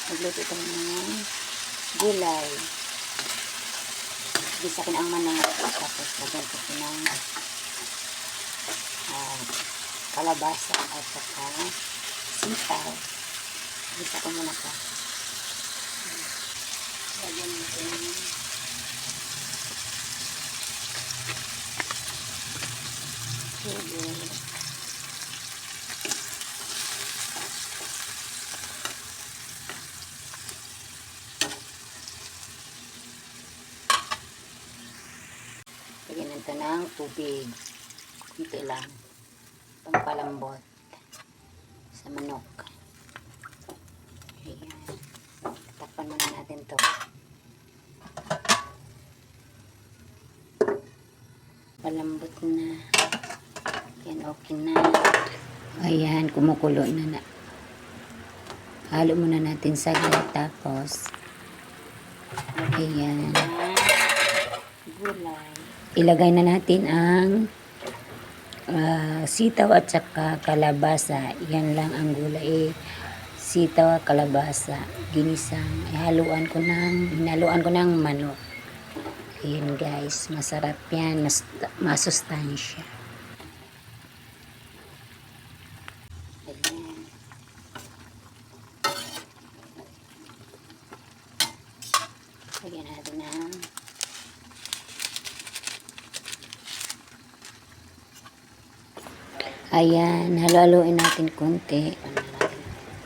Magluto tayo ng gulay. Gisa ko na ang manok. Tapos lagyan ko ng kalabasa at saka sitaw. Gisa ko muna ka. Lagyan natin sugar. Lagyan natin ito ng tubig. Ito lang. Pampalambot sa manok. Ayan. Takpan muna natin to. Palambot na. Ayan, okay na. Ayan, kumukulo na. Halo muna natin saglit. Tapos, ayan. Gulay. Ilagay na natin ang sitaw at saka kalabasa. Yan lang ang gulay. Sitaw at kalabasa. Ginisang. Hinaluan ko ng manok. Ayan guys. Masarap yan. Masustansya. Ayan. Lagyan natin ng ayan, halo-haloin natin konti.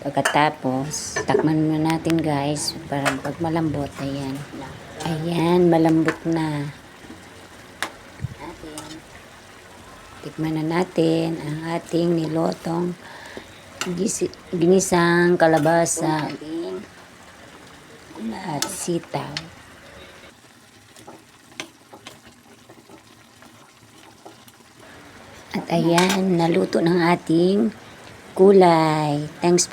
Pagkatapos, takman muna natin guys, para pag malambot, ayan. Ayan, malambot na. Tikman na natin ang ating nilotong ginisang kalabasa at sitaw. At ayan, naluto ng ating gulay. Thanks.